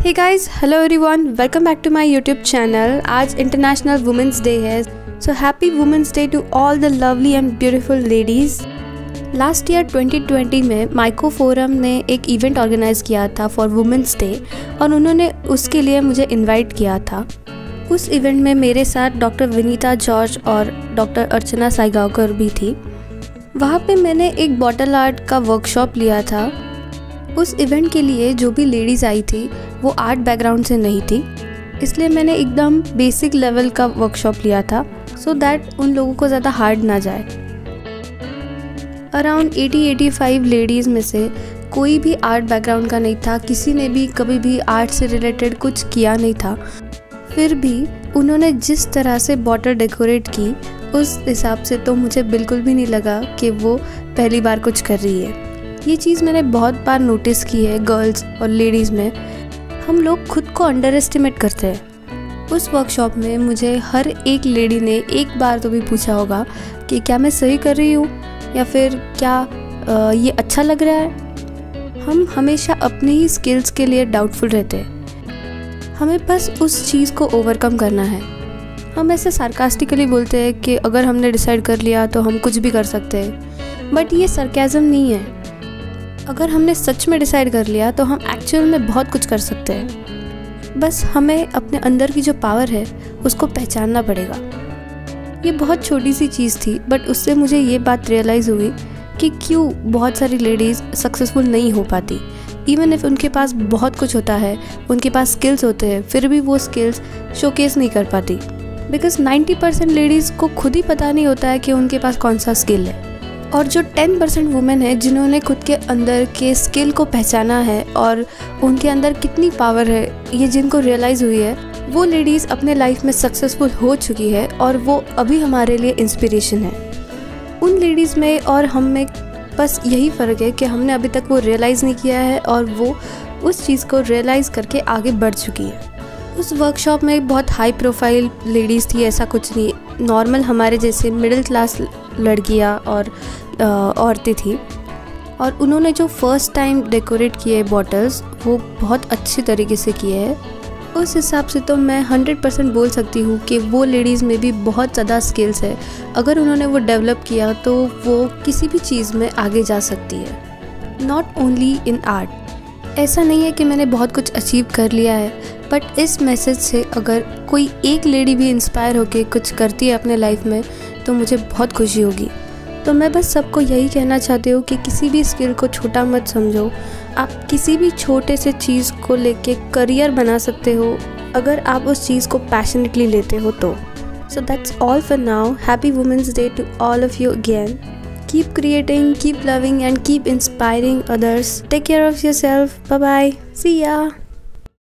Hey guys, hello everyone, welcome back to my YouTube channel. आज international women's day है, so happy women's day to all the lovely and beautiful ladies. Last year 2020 में micro forum ने एक event organise किया था for women's day और उन्होंने उसके लिए मुझे इनवाइट किया था। उस इवेंट में मेरे साथ डॉक्टर विनीता जॉर्ज और डॉक्टर अर्चना साईगावकर भी थी। वहाँ पे मैंने एक बॉटल आर्ट का वर्कशॉप लिया था। उस इवेंट के लिए जो भी लेडीज़ आई थी वो आर्ट बैकग्राउंड से नहीं थी, इसलिए मैंने एकदम बेसिक लेवल का वर्कशॉप लिया था सो दैट उन लोगों को ज़्यादा हार्ड ना जाए। अराउंड 80-85 लेडीज़ में से कोई भी आर्ट बैकग्राउंड का नहीं था, किसी ने भी कभी भी आर्ट से रिलेटेड कुछ किया नहीं था। फिर भी उन्होंने जिस तरह से बॉटल डेकोरेट की उस हिसाब से तो मुझे बिल्कुल भी नहीं लगा कि वो पहली बार कुछ कर रही है। ये चीज़ मैंने बहुत बार नोटिस की है गर्ल्स और लेडीज़ में। हम लोग खुद को अंडर एस्टिमेट करते हैं। उस वर्कशॉप में मुझे हर एक लेडी ने एक बार तो भी पूछा होगा कि क्या मैं सही कर रही हूँ या फिर क्या ये अच्छा लग रहा है। हम हमेशा अपने ही स्किल्स के लिए डाउटफुल रहते हैं। हमें बस उस चीज़ को ओवरकम करना है। हम ऐसे सार्कास्टिकली बोलते हैं कि अगर हमने डिसाइड कर लिया तो हम कुछ भी कर सकते हैं, बट ये सरकाज़म नहीं है। अगर हमने सच में डिसाइड कर लिया तो हम एक्चुअल में बहुत कुछ कर सकते हैं। बस हमें अपने अंदर की जो पावर है उसको पहचानना पड़ेगा। ये बहुत छोटी सी चीज़ थी, बट उससे मुझे ये बात रियलाइज़ हुई कि क्यों बहुत सारी लेडीज़ सक्सेसफुल नहीं हो पाती। इवन इफ़ उनके पास बहुत कुछ होता है, उनके पास स्किल्स होते हैं, फिर भी वो स्किल्स शोकेस नहीं कर पाती। बिकॉज 90% लेडीज़ को खुद ही पता नहीं होता है कि उनके पास कौन सा स्किल है। और जो 10% वुमेन है जिन्होंने खुद के अंदर के स्किल को पहचाना है और उनके अंदर कितनी पावर है ये जिनको रियलाइज़ हुई है, वो लेडीज़ अपने लाइफ में सक्सेसफुल हो चुकी है और वो अभी हमारे लिए इंस्पिरेशन है। उन लेडीज़ में और हम में बस यही फ़र्क है कि हमने अभी तक वो रियलाइज़ नहीं किया है और वो उस चीज़ को रियलाइज़ करके आगे बढ़ चुकी है। उस वर्कशॉप में बहुत हाई प्रोफाइल लेडीज़ थी, ऐसा कुछ नहीं। नॉर्मल हमारे जैसे मिडिल क्लास लड़कियाँ और औरतें थी। और उन्होंने जो फर्स्ट टाइम डेकोरेट किए बॉटल्स वो बहुत अच्छे तरीके से किए हैं। उस हिसाब से तो मैं 100% बोल सकती हूँ कि वो लेडीज़ में भी बहुत ज़्यादा स्किल्स है। अगर उन्होंने वो डेवलप किया तो वो किसी भी चीज़ में आगे जा सकती है, नॉट ओनली इन आर्ट। ऐसा नहीं है कि मैंने बहुत कुछ अचीव कर लिया है, बट इस मैसेज से अगर कोई एक लेडी भी इंस्पायर होकर कुछ करती है अपने लाइफ में तो मुझे बहुत खुशी होगी। तो मैं बस सबको यही कहना चाहती हूँ कि किसी भी स्किल को छोटा मत समझो। आप किसी भी छोटे से चीज़ को लेके करियर बना सकते हो अगर आप उस चीज़ को पैशनेटली लेते हो तो। So that's all for now. Happy women's day to all of you again. Keep creating, keep loving and keep inspiring others. Take care of yourself. Bye bye. See ya.